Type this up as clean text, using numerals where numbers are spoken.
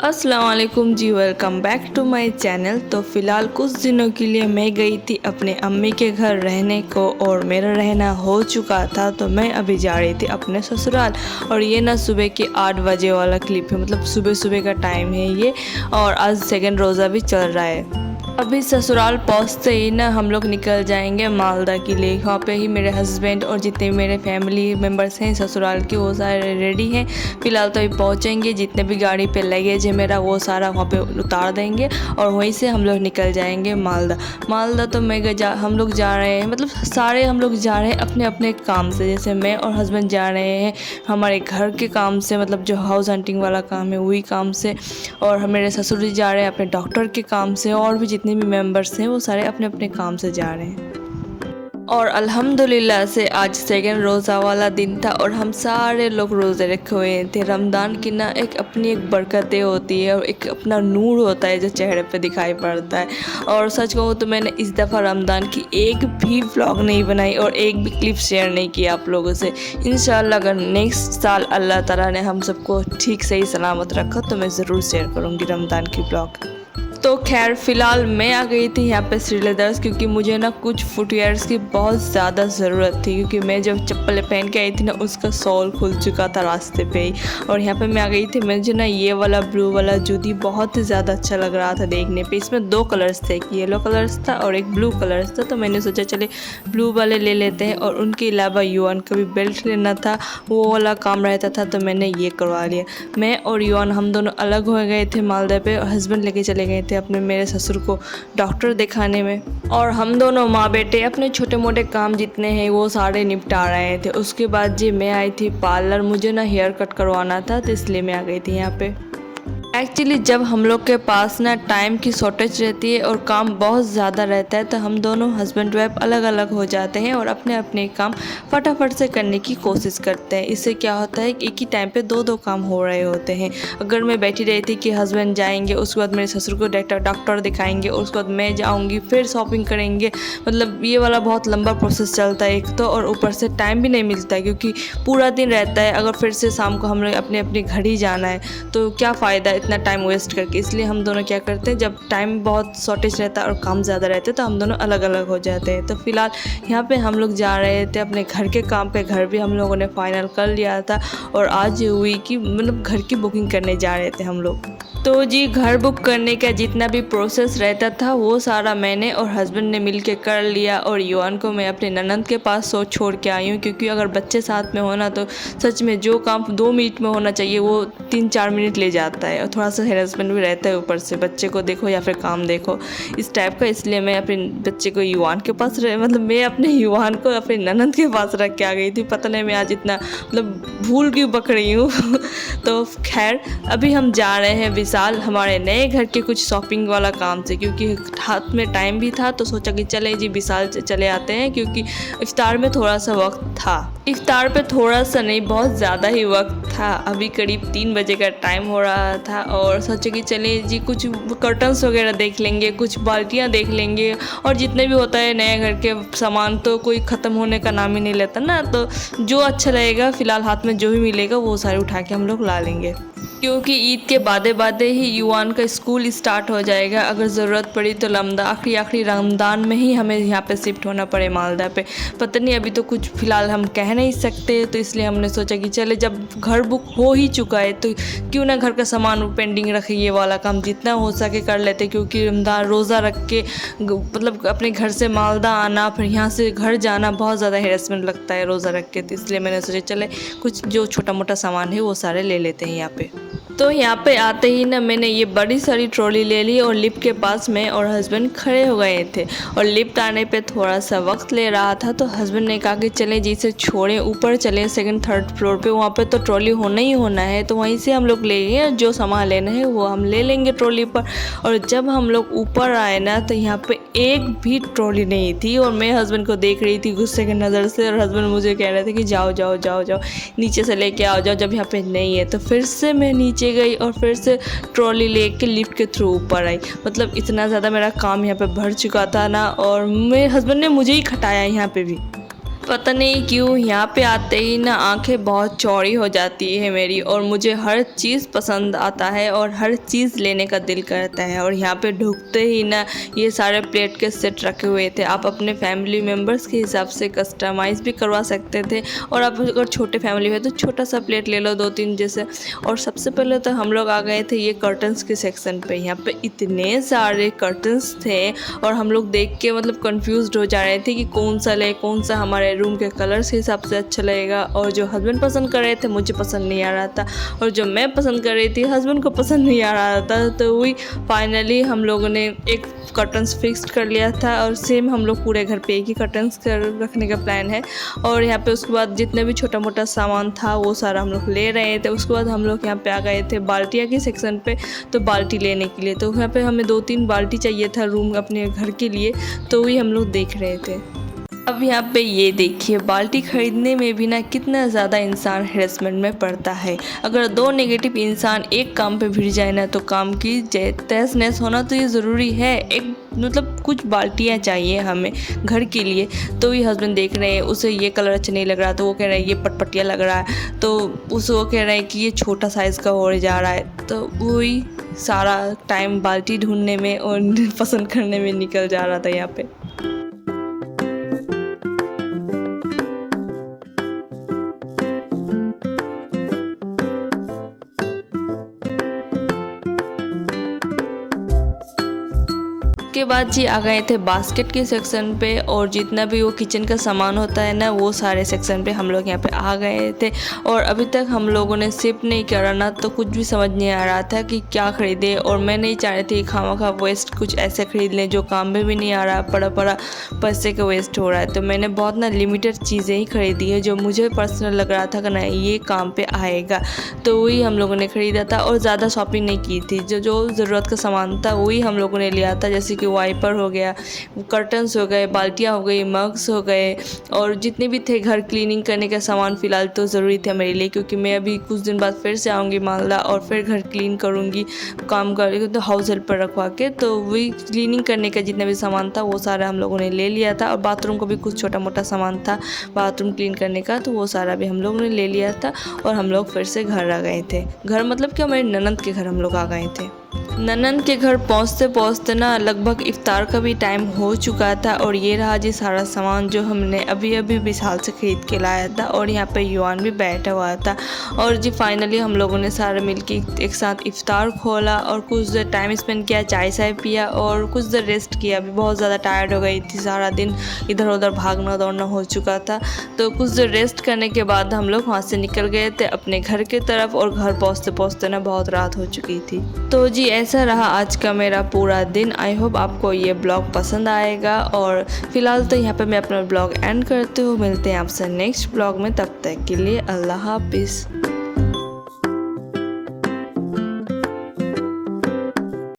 अस्सलाम वालेकुम जी, welcome back to my channel. तो फ़िलहाल कुछ दिनों के लिए मैं गई थी अपने अम्मी के घर रहने को और मेरा रहना हो चुका था। तो मैं अभी जा रही थी अपने ससुराल और ये ना सुबह के 8 बजे वाला क्लिप है, मतलब सुबह सुबह का टाइम है ये। और आज सेकंड रोज़ा भी चल रहा है। अभी ससुराल पहुंचते ही ना हम लोग निकल जाएंगे मालदा के लिए। वहाँ पे ही मेरे हस्बैंड और जितने मेरे फैमिली मेम्बर्स हैं ससुराल के वो सारे रेडी हैं। फ़िलहाल तो अभी पहुँचेंगे, जितने भी गाड़ी पे लगेज है मेरा वो सारा वहाँ पे उतार देंगे और वहीं से हम लोग निकल जाएंगे मालदा। तो हम लोग जा रहे हैं, मतलब सारे हम लोग जा रहे हैं अपने अपने काम से। जैसे मैं और हस्बैंड जा रहे हैं हमारे घर के काम से, मतलब जो हाउस हंटिंग वाला काम है वही काम से। और मेरे ससुर जी जा रहे हैं अपने डॉक्टर के काम से, और भी जितने भी मेंबर्स हैं वो सारे अपने अपने काम से जा रहे हैं। और अल्हम्दुलिल्लाह से आज सेकंड रोज़ा वाला दिन था और हम सारे लोग रोज़े रखे हुए थे। रमज़ान की ना एक बरकतें होती है और एक अपना नूर होता है जो चेहरे पे दिखाई पड़ता है। और सच कहूँ तो मैंने इस दफ़ा रमज़ान की एक भी व्लॉग नहीं बनाई और एक भी क्लिप शेयर नहीं किया आप लोगों से। इंशाल्लाह अगर नेक्स्ट साल अल्लाह ताला ने हम सबको ठीक सही सलामत रखा तो मैं ज़रूर शेयर करूँगी रमज़ान की व्लॉग। तो खैर फ़िलहाल मैं आ गई थी यहाँ पे श्रीलेदर्स, क्योंकि मुझे ना कुछ फुटवेयर्स की बहुत ज़्यादा ज़रूरत थी। क्योंकि मैं जब चप्पलें पहन के आई थी ना उसका सोल खुल चुका था रास्ते पे ही। और यहाँ पे मैं आ गई थी, मुझे ना ये वाला ब्लू वाला जूती बहुत ही ज़्यादा अच्छा लग रहा था देखने पे। इसमें 2 कलर्स थे, एक येलो कलर्स था और एक ब्लू कलर्स था। तो मैंने सोचा चले ब्लू वाले ले लेते हैं। और उनके अलावा युआन का भी बेल्ट लेना था, वो वाला काम रहता था तो मैंने ये करवा लिया। मैं और युआन हम दोनों अलग हो गए थे मालदे पे और हस्बैंड लेके चले गए थे अपने मेरे ससुर को डॉक्टर दिखाने में। और हम दोनों माँ बेटे अपने छोटे मोटे काम जितने हैं वो सारे निपटा रहे थे। उसके बाद जी मैं आई थी पार्लर, मुझे ना हेयर कट करवाना था तो इसलिए मैं आ गई थी यहाँ पे। एक्चुअली जब हम लोग के पास ना टाइम की शॉर्टेज रहती है और काम बहुत ज़्यादा रहता है तो हम दोनों हस्बैंड वाइफ अलग अलग हो जाते हैं और अपने अपने काम फटाफट से करने की कोशिश करते हैं। इससे क्या होता है कि एक ही टाइम पे 2 काम हो रहे होते हैं। अगर मैं बैठी रहती कि हस्बैंड जाएंगे, उसके बाद मेरे ससुर को डॉक्टर दिखाएंगे, उसके बाद मैं जाऊँगी फिर शॉपिंग करेंगे, मतलब ये वाला बहुत लंबा प्रोसेस चलता है एक तो। और ऊपर से टाइम भी नहीं मिलता है क्योंकि पूरा दिन रहता है। अगर फिर से शाम को हम लोग अपने अपने घर ही जाना है तो क्या फ़ायदा इतना टाइम वेस्ट करके। इसलिए हम दोनों क्या करते हैं, जब टाइम बहुत शॉर्टेज रहता है और काम ज़्यादा रहते हैं तो हम दोनों अलग अलग हो जाते हैं। तो फ़िलहाल यहाँ पे हम लोग जा रहे थे अपने घर के काम पे। घर भी हम लोगों ने फाइनल कर लिया था और आज हुई कि मतलब घर की बुकिंग करने जा रहे थे हम लोग। तो जी घर बुक करने का जितना भी प्रोसेस रहता था वो सारा मैंने और हस्बैंड ने मिलके कर लिया। और युआन को मैं अपने ननद के पास छोड़ के आई हूँ, क्योंकि अगर बच्चे साथ में होना तो सच में जो काम 2 मिनट में होना चाहिए वो 3-4 मिनट ले जाता है। और थोड़ा सा हेरसमेंट भी रहता है, ऊपर से बच्चे को देखो या फिर काम देखो इस टाइप का। इसलिए मैं अपने बच्चे को युआन के पास मतलब मैं अपने युआन को अपने ननद के पास रख के आ गई थी। पता नहीं मैं आज इतना मतलब भूल क्यों पक रही हूँ। तो खैर अभी हम जा रहे हैं विशाल हमारे नए घर के कुछ शॉपिंग वाला काम से, क्योंकि हाथ में टाइम भी था तो सोचा कि चले जी विशाल चले आते हैं। क्योंकि इफ्तार में थोड़ा सा वक्त था, इफ्तार पे थोड़ा सा नहीं बहुत ज़्यादा ही वक्त था। अभी करीब 3 बजे का टाइम हो रहा था और सोचा कि चले जी कुछ कर्टन्स वगैरह देख लेंगे, कुछ बाल्टियाँ देख लेंगे और जितने भी होता है नए घर के सामान तो कोई ख़त्म होने का नाम ही नहीं लेता ना। तो जो अच्छा लगेगा फ़िलहाल हाथ में जो भी मिलेगा वो सारे उठा के हम लोग ला लेंगे, क्योंकि ईद के बादे ही युआन का स्कूल स्टार्ट हो जाएगा। अगर ज़रूरत पड़ी तो आखिरी रमज़ान में ही हमें यहाँ पे शिफ्ट होना पड़े मालदा पे। पता नहीं, अभी तो कुछ फ़िलहाल हम कह नहीं सकते। तो इसलिए हमने सोचा कि चले जब घर बुक हो ही चुका है तो क्यों ना घर का सामान पेंडिंग रखे, ये वाला काम जितना हो सके कर लेते। क्योंकि रमज़ान रोज़ा रख के मतलब अपने घर से मालदा आना फिर यहाँ से घर जाना बहुत ज़्यादा हेरसमेंट लगता है रोज़ा रख के। तो इसलिए मैंने सोचा चले कुछ जो छोटा मोटा सामान है वो सारे ले लेते हैं यहाँ पे। तो यहाँ पे आते ही ना मैंने ये बड़ी सारी ट्रॉली ले ली और लिफ्ट के पास मैं और हस्बैंड खड़े हो गए थे। और लिफ्ट आने पे थोड़ा सा वक्त ले रहा था तो हस्बैंड ने कहा कि चले जिसे छोड़ें ऊपर चले 2nd 3rd फ्लोर पे, वहाँ पे तो ट्रॉली होना ही होना है। तो वहीं से हम लोग लेंगे, जो सामान लेना है वो हम ले लेंगे ट्रॉली पर। और जब हम लोग ऊपर आए ना तो यहाँ पे एक भी ट्रॉली नहीं थी और मैं हस्बैंड को देख रही थी गुस्से की नज़र से। और हस्बैंड मुझे कह रहे थे कि जाओ जाओ जाओ जाओ नीचे से लेके आओ जाओ, जब यहाँ पे नहीं है। तो फिर से मैं नीचे गई और फिर से ट्रॉली लेके लिफ्ट के थ्रू ऊपर आई। मतलब इतना ज़्यादा मेरा काम यहाँ पे भर चुका था ना, और मेरे हस्बैंड ने मुझे ही खटाया यहाँ पे भी। पता नहीं क्यों यहाँ पे आते ही ना आंखें बहुत चौड़ी हो जाती है मेरी, और मुझे हर चीज़ पसंद आता है और हर चीज़ लेने का दिल करता है। और यहाँ पे ढुकते ही ना ये सारे प्लेट के सेट रखे हुए थे। आप अपने फैमिली मेम्बर्स के हिसाब से कस्टमाइज़ भी करवा सकते थे, और आप अगर छोटे फैमिली है तो छोटा सा प्लेट ले लो 2-3 जैसे। और सबसे पहले तो हम लोग आ गए थे ये कर्टन्स के सेक्शन पे। यहाँ पे इतने सारे कर्टन्स थे और हम लोग देख के मतलब कंफ्यूज्ड हो जा रहे थे कि कौन सा ले, कौन सा हमारे रूम के कलर्स के हिसाब से अच्छा लगेगा। और जो हस्बैंड पसंद कर रहे थे मुझे पसंद नहीं आ रहा था, और जो मैं पसंद कर रही थी हस्बैंड को पसंद नहीं आ रहा था। तो वही फाइनली हम लोगों ने एक कर्टन्स फिक्स्ड कर लिया था, और सेम हम लोग पूरे घर पे एक ही कर्टन्स कर रखने का प्लान है। और यहाँ पे उसके बाद जितने भी छोटा मोटा सामान था वो सारा हम लोग ले रहे थे। उसके बाद हम लोग यहाँ पे आ गए थे बाल्टिया के सेक्शन पे, तो बाल्टी लेने के लिए। तो यहाँ पे हमें 2-3 बाल्टी चाहिए था रूम अपने घर के लिए, तो वही हम लोग देख रहे थे। अब यहाँ पे ये देखिए बाल्टी खरीदने में भी ना कितना ज़्यादा इंसान हेरसमेंट में पड़ता है। अगर 2 नेगेटिव इंसान एक काम पे भिड़ जाए ना तो काम की तहस नहस होना तो ये ज़रूरी है। एक मतलब कुछ बाल्टियाँ चाहिए हमें घर के लिए। तो ये हस्बैंड देख रहे हैं, उसे ये कलर अच्छा नहीं लग रहा तो वो कह रहे हैं ये पटपटिया लग रहा है, तो उसे वो कह रहे हैं कि ये छोटा साइज़ का हो जा रहा है। तो वही सारा टाइम बाल्टी ढूंढने में और पसंद करने में निकल जा रहा था यहाँ पे। के बाद जी आ गए थे बास्केट के सेक्शन पे, और जितना भी वो किचन का सामान होता है ना वो सारे सेक्शन पे हम लोग यहाँ पे आ गए थे। और अभी तक हम लोगों ने शिफ्ट नहीं करा ना, तो कुछ भी समझ नहीं आ रहा था कि क्या ख़रीदे। और मैं नहीं चाह रही थी खामा वेस्ट कुछ ऐसे ख़रीद लें जो काम में भी नहीं आ रहा, पड़ा पैसे का वेस्ट हो रहा है। तो मैंने बहुत ना लिमिटेड चीज़ें ही खरीदी है जो मुझे पर्सनल लग रहा था कि ना ये काम पे आएगा, तो वही हम लोगों ने ख़रीदा था। और ज़्यादा शॉपिंग नहीं की थी, जो ज़रूरत का सामान था वही हम लोगों ने लिया था। जैसे कि वाइपर हो गया, कर्टन्स हो गए, बाल्टियाँ हो गई, मग्स हो गए, और जितने भी थे घर क्लीनिंग करने का सामान फ़िलहाल तो ज़रूरी थे मेरे लिए, क्योंकि मैं अभी कुछ दिन बाद फिर से आऊँगी मालदा और फिर घर क्लीन करूँगी काम करके, तो हाउस हेल्पर रखवा के। तो वही क्लीनिंग करने का जितना भी सामान था वो सारा हम लोगों ने ले लिया था। और बाथरूम का भी कुछ छोटा मोटा सामान था बाथरूम क्लीन करने का, तो वो सारा भी हम लोगों ने ले लिया था। और हम लोग फिर से घर आ गए थे। घर मतलब कि हमारे ननद के घर हम लोग आ गए थे। ननद के घर पहुँचते पहुँचते ना लगभग इफ्तार का भी टाइम हो चुका था। और ये रहा जी सारा सामान जो हमने अभी विशाल से ख़रीद के लाया था। और यहाँ पे युवान भी बैठा हुआ था। और जी फाइनली हम लोगों ने सारे मिलके एक साथ इफ्तार खोला और कुछ देर टाइम स्पेंड किया, चाय शाय पिया और कुछ देर रेस्ट किया। अभी बहुत ज़्यादा टायर्ड हो गई थी, सारा दिन इधर उधर भागना दौड़ना हो चुका था। तो कुछ देर रेस्ट करने के बाद हम लोग वहाँ से निकल गए थे अपने घर की तरफ। और घर पहुँचते पहुँचते ना बहुत रात हो चुकी थी। तो जी ऐसा रहा आज का मेरा पूरा दिन। आई होप आपको ये ब्लॉग पसंद आएगा। और फिलहाल तो यहाँ पे मैं अपना ब्लॉग एंड करती हूँ। मिलते हैं आपसे नेक्स्ट ब्लॉग में, तब तक के लिए अल्लाह हाफिज़।